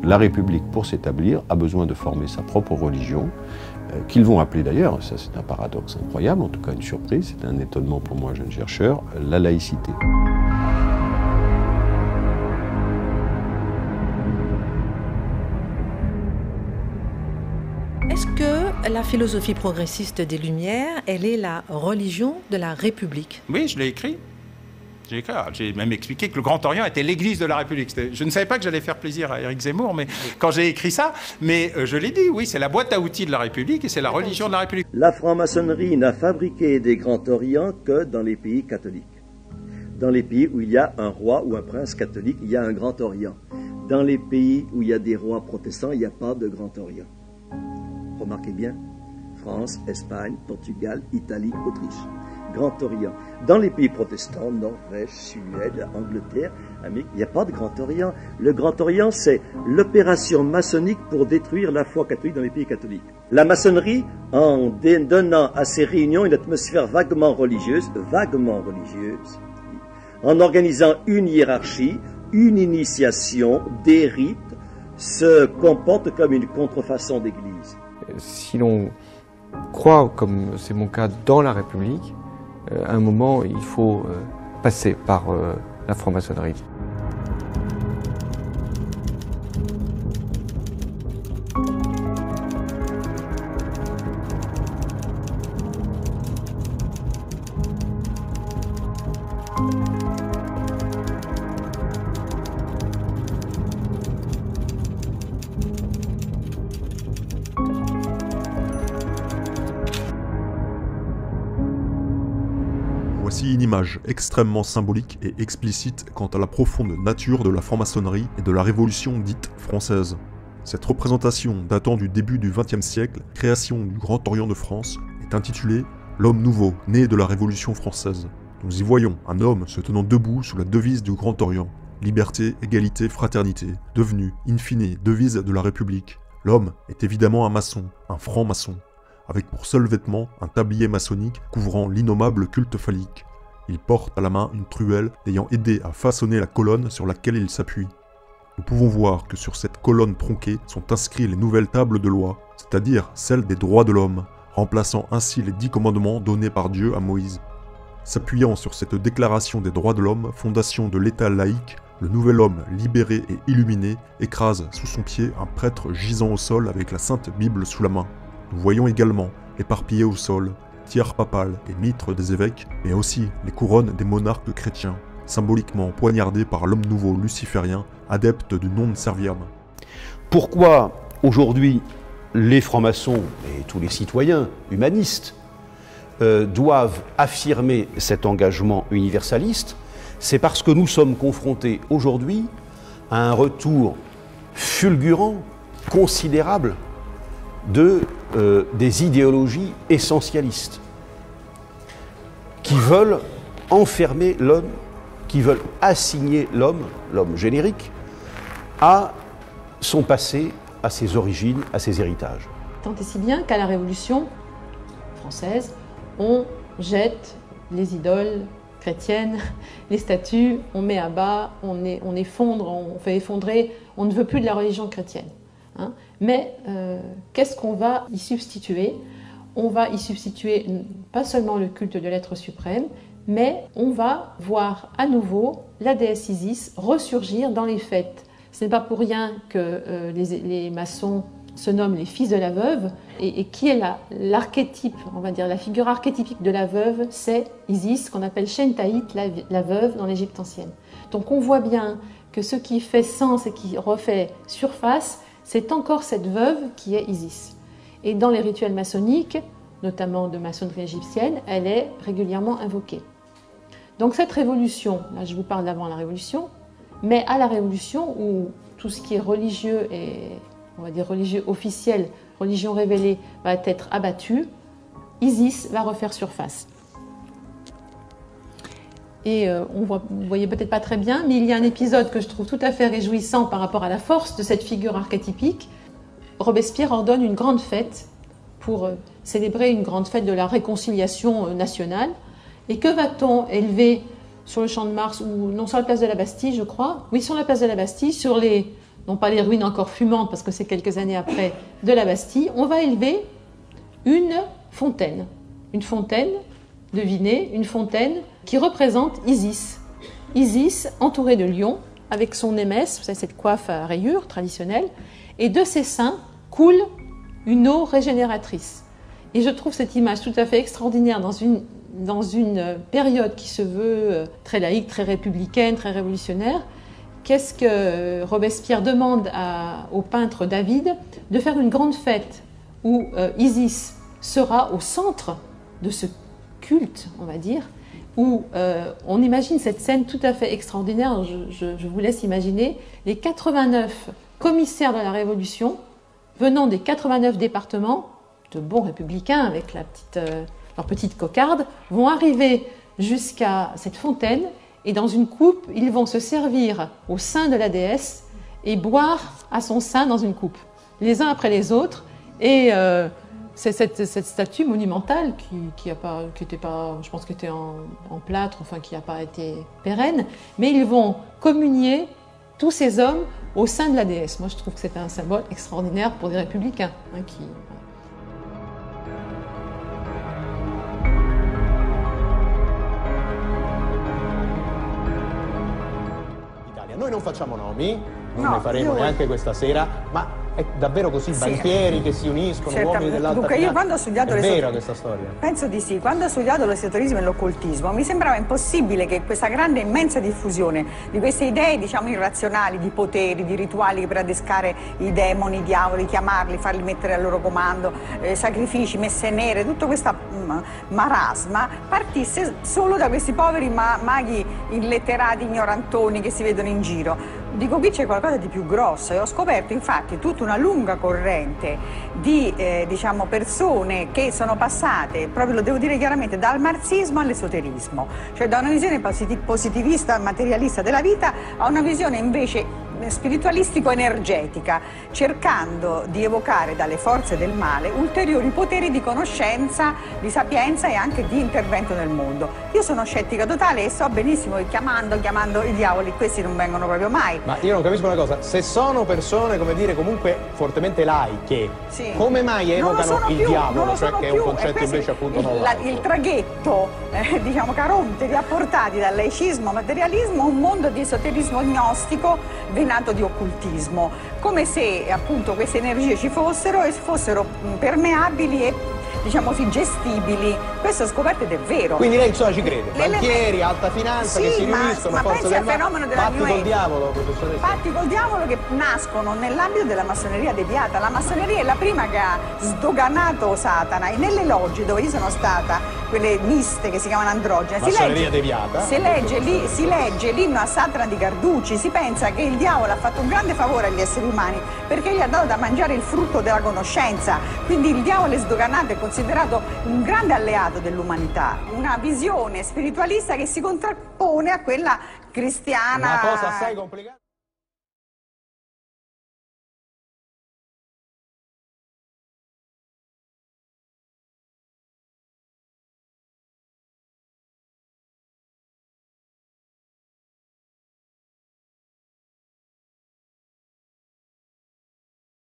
La République, pour s'établir, a besoin de former sa propre religion, qu'ils vont appeler d'ailleurs, ça c'est un paradoxe incroyable, en tout cas une surprise, c'est un étonnement pour moi, jeune chercheur, la laïcité. Est-ce que la philosophie progressiste des Lumières, elle est la religion de la République? Oui, je l'ai écrit. J'ai même expliqué que le Grand Orient était l'église de la République. Je ne savais pas que j'allais faire plaisir à Éric Zemmour, mais quand j'ai écrit ça, je l'ai dit, oui, c'est la boîte à outils de la République et c'est la religion de la République. La franc-maçonnerie n'a fabriqué des Grands Orients que dans les pays catholiques. Dans les pays où il y a un roi ou un prince catholique, il y a un Grand Orient. Dans les pays où il y a des rois protestants, il n'y a pas de Grand Orient. Remarquez bien, France, Espagne, Portugal, Italie, Autriche. Grand Orient. Dans les pays protestants, Norvège, Suède, Angleterre, Amérique, il n'y a pas de Grand Orient. Le Grand Orient, c'est l'opération maçonnique pour détruire la foi catholique dans les pays catholiques. La maçonnerie, en donnant à ces réunions une atmosphère vaguement religieuse, en organisant une hiérarchie, une initiation, des rites, se comporte comme une contrefaçon d'église. Si l'on croit, comme c'est mon cas, dans la République, à un moment, il faut passer par la franc-maçonnerie. Voici une image extrêmement symbolique et explicite quant à la profonde nature de la franc-maçonnerie et de la Révolution dite française. Cette représentation datant du début du XXe siècle, création du Grand Orient de France, est intitulée « L'homme nouveau, né de la Révolution française ». Nous y voyons un homme se tenant debout sous la devise du Grand Orient, liberté, égalité, fraternité, devenue, in fine, devise de la République. L'homme est évidemment un maçon, un franc-maçon, avec pour seul vêtement un tablier maçonnique couvrant l'innommable culte phallique. Il porte à la main une truelle ayant aidé à façonner la colonne sur laquelle il s'appuie. Nous pouvons voir que sur cette colonne tronquée sont inscrits les nouvelles tables de loi, c'est-à-dire celles des droits de l'homme, remplaçant ainsi les 10 commandements donnés par Dieu à Moïse. S'appuyant sur cette déclaration des droits de l'homme, fondation de l'État laïque, le nouvel homme, libéré et illuminé, écrase sous son pied un prêtre gisant au sol avec la Sainte Bible sous la main. Nous voyons également, éparpillés au sol, tiares papales et mitres des évêques, mais aussi les couronnes des monarques chrétiens, symboliquement poignardés par l'homme nouveau luciférien, adepte du non serviam. Pourquoi aujourd'hui les francs-maçons et tous les citoyens humanistes doivent affirmer cet engagement universaliste? C'est parce que nous sommes confrontés aujourd'hui à un retour fulgurant, considérable, des idéologies essentialistes qui veulent enfermer l'homme, qui veulent assigner l'homme générique, à son passé, à ses origines, à ses héritages. Tant et si bien qu'à la Révolution française, on jette les idoles chrétiennes, les statues, on met à bas, on effondre, on fait effondrer, on ne veut plus de la religion chrétienne. Hein. Mais qu'est-ce qu'on va y substituer? On va y substituer pas seulement le culte de l'être suprême, mais on va voir à nouveau la déesse Isis ressurgir dans les fêtes. Ce n'est pas pour rien que les maçons se nomment les fils de la veuve, et qui est l'archétype, on va dire la figure archétypique de la veuve, c'est Isis, qu'on appelle Shentait, la veuve dans l'Égypte ancienne. Donc on voit bien que ce qui fait sens et qui refait surface, c'est encore cette veuve qui est Isis. Et dans les rituels maçonniques, notamment de maçonnerie égyptienne, elle est régulièrement invoquée. Donc cette révolution, là je vous parle d'avant la révolution, mais à la révolution où tout ce qui est religieux et, on va dire, religieux officiel, religion révélée, va être abattu, Isis va refaire surface. Et vous voyez peut-être pas très bien, mais il y a un épisode que je trouve tout à fait réjouissant par rapport à la force de cette figure archétypique. Robespierre ordonne une grande fête pour célébrer une grande fête de la réconciliation nationale. Et que va-t-on élever sur le champ de Mars, ou non, sur la place de la Bastille, je crois, oui, sur la place de la Bastille, sur les non pas les ruines encore fumantes, parce que c'est quelques années après, de la Bastille, on va élever une fontaine. Une fontaine, devinez, une fontaine qui représente Isis. Isis entourée de lions, avec son émesse, vous savez, cette coiffe à rayures traditionnelle, et de ses seins coule une eau régénératrice. Et je trouve cette image tout à fait extraordinaire dans une période qui se veut très laïque, très républicaine, très révolutionnaire. Qu'est-ce que Robespierre demande au peintre David? De faire une grande fête où Isis sera au centre de ce culte, on va dire, où on imagine cette scène tout à fait extraordinaire. Je vous laisse imaginer les 89 commissaires de la Révolution venant des 89 départements, de bons républicains avec leur petite cocarde, vont arriver jusqu'à cette fontaine et dans une coupe, ils vont se servir au sein de la déesse et boire à son sein dans une coupe, les uns après les autres. Et c'est cette statue monumentale qui était pas, je pense, qui était en plâtre, enfin qui n'a pas été pérenne, mais ils vont communier tous ces hommes au sein de la déesse. Moi, je trouve que c'est un symbole extraordinaire pour des républicains qui... Noi non facciamo nomi, non ne faremo neanche questa sera, ma è davvero così? Banchieri che si uniscono, uomini dell'alta Dunque, io quando ho studiato è vera questa storia? Penso di sì. Quando ho studiato l'esoterismo e l'occultismo mi sembrava impossibile che questa grande, immensa diffusione di queste idee, diciamo, irrazionali, di poteri, di rituali per adescare i demoni, i diavoli, chiamarli, farli mettere al loro comando, sacrifici, messe nere, tutto questo marasma partisse solo da questi poveri maghi illetterati, ignorantoni che si vedono in giro. Dico, qui c'è qualcosa di più grosso e ho scoperto infatti tutta una lunga corrente di diciamo, persone che sono passate, proprio lo devo dire chiaramente, dal marxismo all'esoterismo, cioè da una visione positivista, materialista della vita a una visione invece spiritualistico-energetica, cercando di evocare dalle forze del male ulteriori poteri di conoscenza, di sapienza e anche di intervento nel mondo. Io sono scettica totale e so benissimo che chiamando i diavoli questi non vengono proprio mai. Ma io non capisco una cosa, se sono persone, come dire, comunque fortemente laiche, sì, come mai evocano il diavolo, cioè che è un concetto invece appunto nuovo? Il traghetto, diciamo, Caronte li ha portati dal laicismo, materialismo a un mondo di esoterismo gnostico venato di occultismo, come se appunto queste energie ci fossero e fossero permeabili e, diciamo così, gestibili. Questo ho scoperto ed è vero. Quindi lei insomma ci crede? Banchieri, alta finanza, sì, che si riuniscono, ma pensi al fenomeno della patti col diavolo, professoressa? Patti col diavolo che nascono nell'ambito della massoneria deviata. La massoneria è la prima che ha sdoganato Satana e nelle logge dove io sono stata, quelle miste che si chiamano androgene, massoneria deviata? Si legge l'inno a Satana di Carducci, si pensa che il diavolo ha fatto un grande favore agli esseri umani perché gli ha dato da mangiare il frutto della conoscenza, quindi il diavolo è sdoganato e considerato un grande alleato dell'umanità, una visione spiritualista che si contrappone a quella cristiana. Una cosa assai complicata.